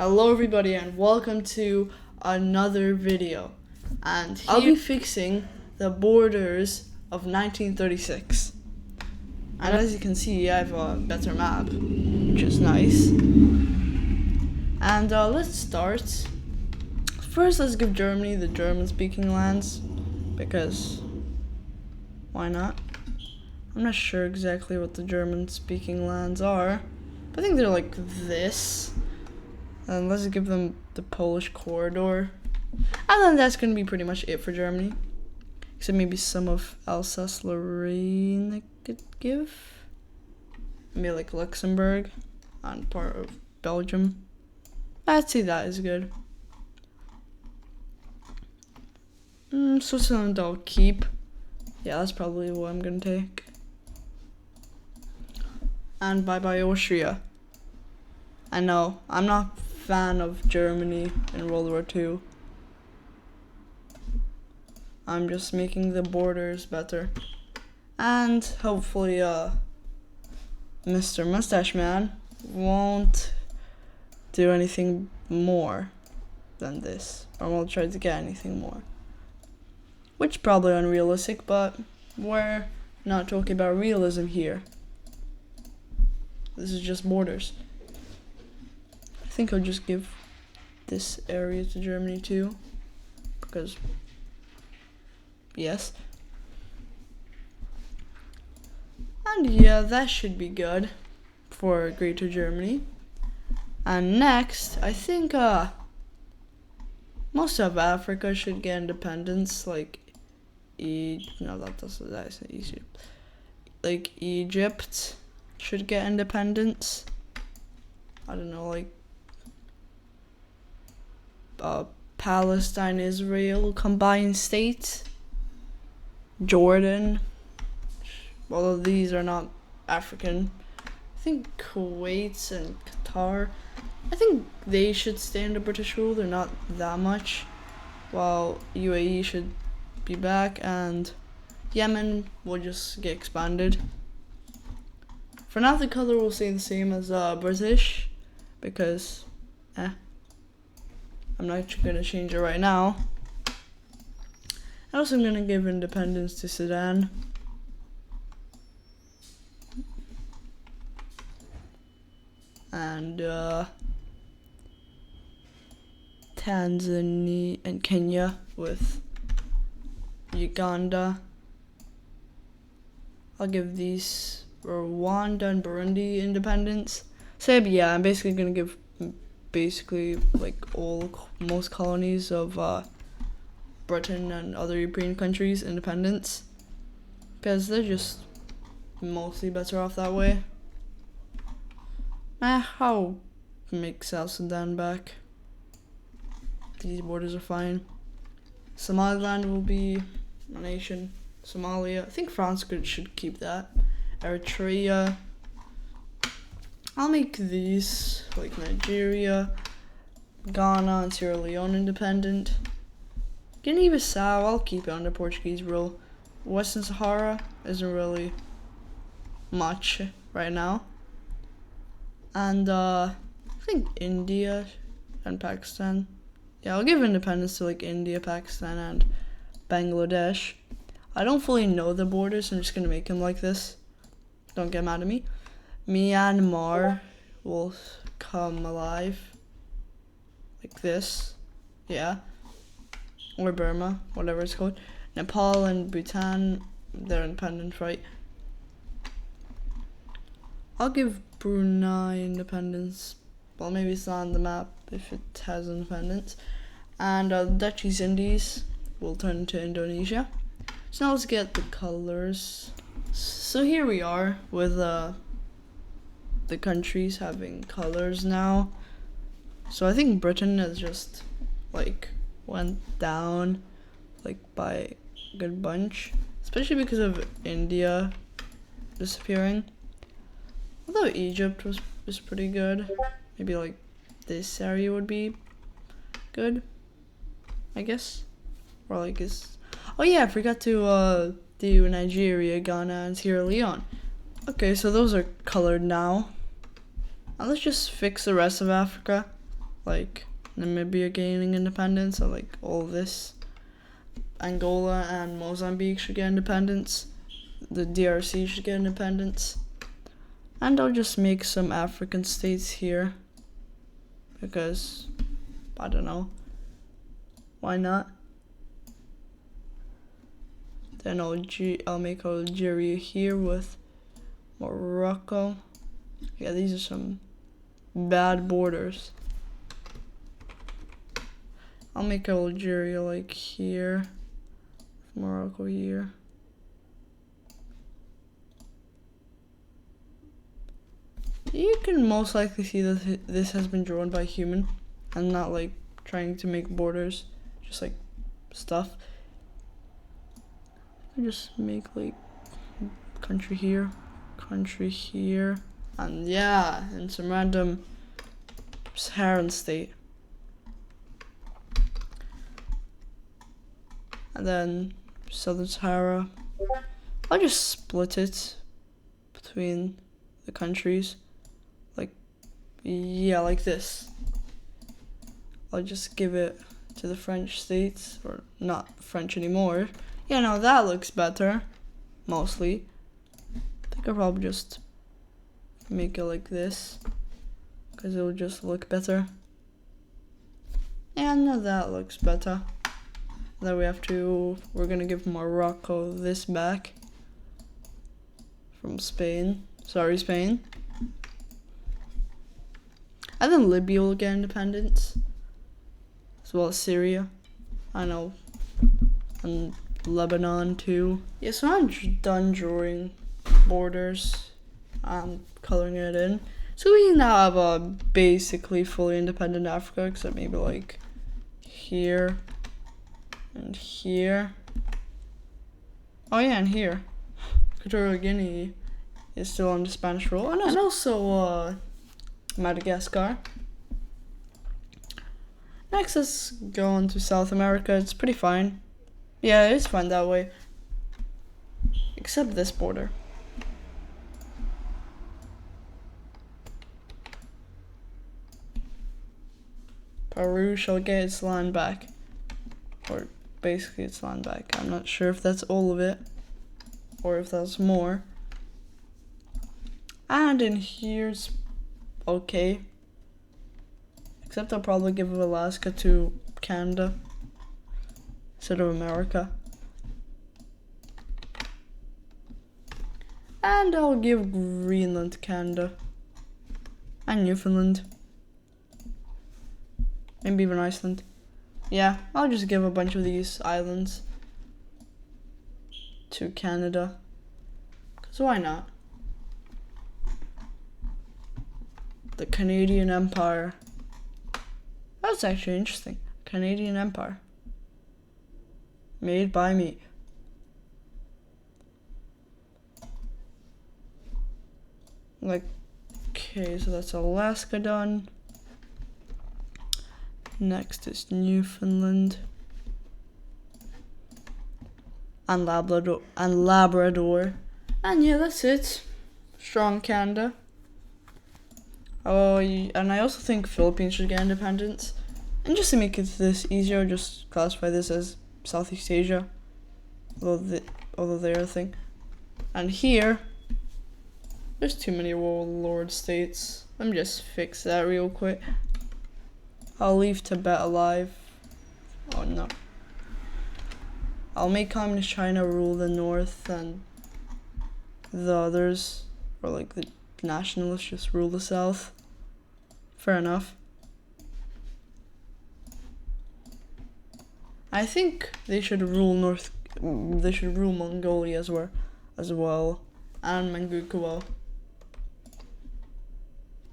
Hello everybody and welcome to another video, and I'll be fixing the borders of 1936. And as you can see, I have a better map, which is nice. And let's start. First, let's give Germany the German-speaking lands, because why not? I'm not sure exactly what the German-speaking lands are, but I think they're like this. And let's give them the Polish corridor. And then that's going to be pretty much it for Germany. Except maybe some of Alsace-Lorraine I could give. Maybe like Luxembourg and part of Belgium. I'd say that is good. Switzerland I'll keep. Yeah, that's probably what I'm going to take. And bye-bye Austria. I know, I'm not a fan of Germany in World War II. I'm just making the borders better. And hopefully, Mr. Mustache Man won't do anything more than this. Or won't try to get anything more. Which is probably unrealistic, but we're not talking about realism here. This is just borders. I think I'll just give this area to Germany too, because yes. And yeah, that should be good for Greater Germany. And next, I think most of Africa should get independence, like that's Egypt. Like Egypt should get independence. I don't know, like Palestine, Israel, combined states, Jordan, although these are not African. I think Kuwait and Qatar, I think they should stay under British rule. They're not that much, while UAE should be back, and Yemen will just get expanded. For now, the color will stay the same as British, because I'm not gonna change it right now. And also I'm gonna give independence to Sudan. And Tanzania and Kenya with Uganda. I'll give these Rwanda and Burundi independence. So yeah, I'm basically gonna give like most colonies of Britain and other European countries independence, because they're just mostly better off that way. I'll make South Sudan back. These borders are fine. Somaliland will be a nation. Somalia, I think France should keep that. Eritrea, I'll make these like Nigeria, Ghana, and Sierra Leone independent. Guinea-Bissau, I'll keep it under Portuguese rule. Western Sahara isn't really much right now. And I think India and Pakistan. Yeah, I'll give independence to like India, Pakistan, and Bangladesh. I don't fully know the borders, so I'm just gonna make them like this. Don't get mad at me. Myanmar will come alive like this, yeah, or Burma, whatever it's called. Nepal and Bhutan, they're independent, right? I'll give Brunei independence. Well, maybe it's not on the map if it has independence. And the Dutch East Indies will turn into Indonesia. So now let's get the colors. So here we are with the countries having colors now. So I think Britain has just like went down like by a good bunch, especially because of India disappearing. Although Egypt was pretty good. Maybe like this area would be good, I guess. Or like oh yeah, I forgot to do Nigeria, Ghana, and Sierra Leone. Okay, so those are colored now. Now let's just fix the rest of Africa. like Namibia gaining independence, or like all this. Angola and Mozambique should get independence. The DRC should get independence. And I'll just make some African states here. Because, I don't know. Why not? Then I'll make Algeria here with Morocco. Yeah, these are some bad borders. I'll make Algeria like here. Morocco here. You can most likely see that this has been drawn by a human and not like trying to make borders, just like stuff. I just make like country here, and yeah, and some random Saharan state. And then Southern Sahara. I'll just split it between the countries. Yeah, like this. I'll just give it to the French states, or not French anymore. Yeah, now that looks better, mostly. I think I'll probably just make it like this, because it will just look better. And now that looks better. Then we're gonna give Morocco this back from Spain. Sorry, Spain. And then Libya will get independence, as well as Syria. I know, and Lebanon too. Yeah, so I'm done drawing borders. I'm coloring it in. So we now have a basically fully independent Africa, except maybe like here and here. Oh yeah, and here. Equatorial Guinea is still under Spanish rule, and also Madagascar. Next, let's go on to South America. It's pretty fine. Yeah, it's fine that way. Except this border. Peru shall get its land back. Or basically its land back. I'm not sure if that's all of it, or if that's more. And in here's okay. Except I'll probably give Alaska to Canada instead of America. And I'll give Greenland to Canada. And Newfoundland. Maybe even Iceland. Yeah, I'll just give a bunch of these islands to Canada. 'Cause why not? The Canadian Empire. That's actually interesting. Canadian Empire. Made by me. Like, okay, so that's Alaska done. Next is Newfoundland. And Labrador. And yeah, that's it. Strong Canada. Oh, and I also think Philippines should get independence. And just to make this easier, just classify this as Southeast Asia. Although they're a thing. And here, there's too many warlord states. Let me just fix that real quick. I'll leave Tibet alive. Oh no. I'll make Communist China rule the north and the others, or like the nationalists, just rule the south. Fair enough. I think they should rule Mongolia as well, and Manchukuo.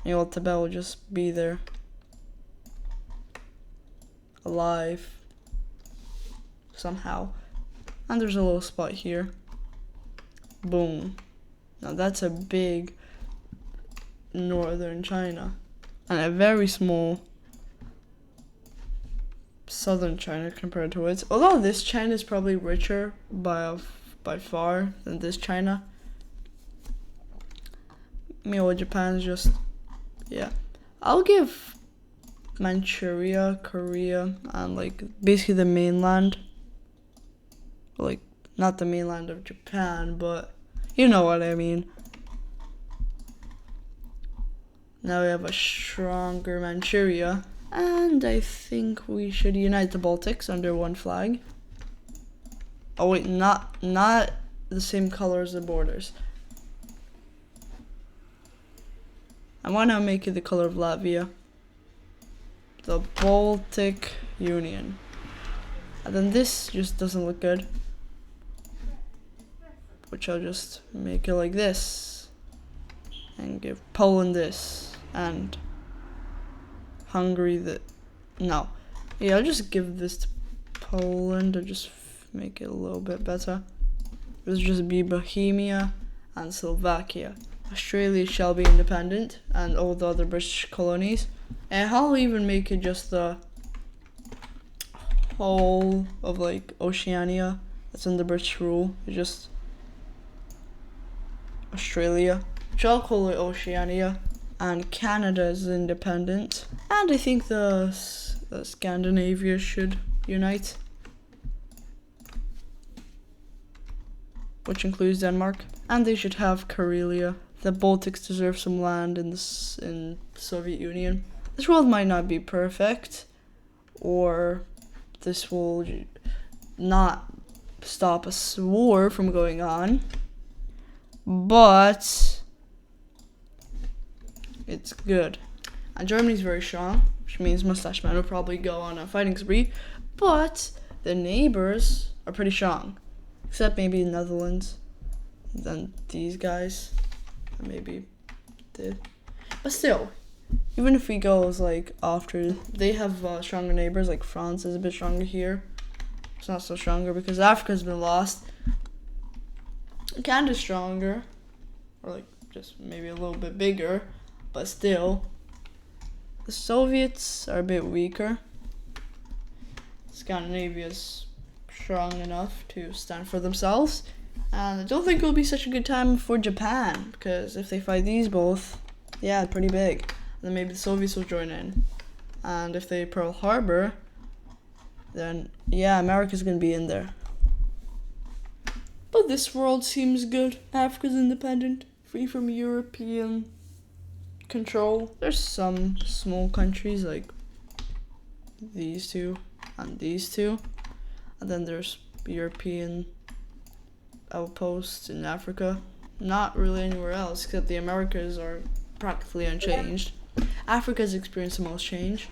You know, Tibet will just be there, alive, somehow. And there's a little spot here. Boom. Now that's a big northern China, and a very small southern China compared to it. Although this China is probably richer by far than this China. Meanwhile, Japan's just, yeah. I'll give Manchuria, Korea, and like basically the mainland. Like, not the mainland of Japan, but you know what I mean. Now we have a stronger Manchuria, and I think we should unite the Baltics under one flag. Oh wait, not the same color as the borders. I want to make it the color of Latvia. The Baltic Union. And then this just doesn't look good, which I'll just make it like this and give Poland this and Hungary no. Yeah, I'll just give this to Poland or just make it a little bit better. It'll just be Bohemia and Slovakia. Australia shall be independent, and all the other British colonies. And I'll even make it just the whole of like Oceania that's under British rule. It's just Australia, which I'll call it Oceania. And Canada is independent. And I think the Scandinavia should unite, which includes Denmark. And they should have Karelia. The Baltics deserve some land in the Soviet Union. This world might not be perfect, or this will not stop a war from going on, but it's good. And Germany's very strong, which means Mustache Man will probably go on a fighting spree, but the neighbors are pretty strong, except maybe the Netherlands, then these guys, or maybe but still, even if we go like after, they have stronger neighbors, like France is a bit stronger here. It's not so stronger because Africa's been lost. Canada's stronger, or like just maybe a little bit bigger, but still, the Soviets are a bit weaker. Scandinavia's strong enough to stand for themselves, and I don't think it'll be such a good time for Japan, because if they fight these both, yeah, pretty big. And then maybe the Soviets will join in, and if they Pearl Harbor, then yeah, America's gonna be in there. But this world seems good. Africa's independent, free from European control. There's some small countries like these two and these two, and then there's European outposts in Africa. Not really anywhere else, except the Americas are practically unchanged. Africa's experienced the most change,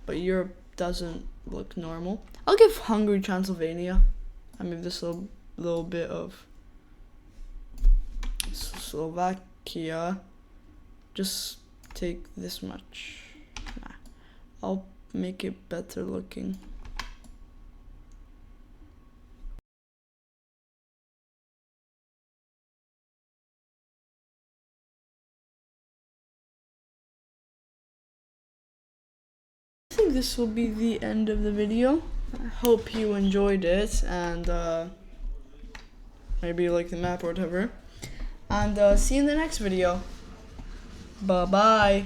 but Europe doesn't look normal. I'll give Hungary Transylvania. I mean, this little bit of Slovakia. Just take this much. Nah, I'll make it better looking. I think this will be the end of the video. I hope you enjoyed it, and maybe you like the map or whatever. And see you in the next video. Bye bye.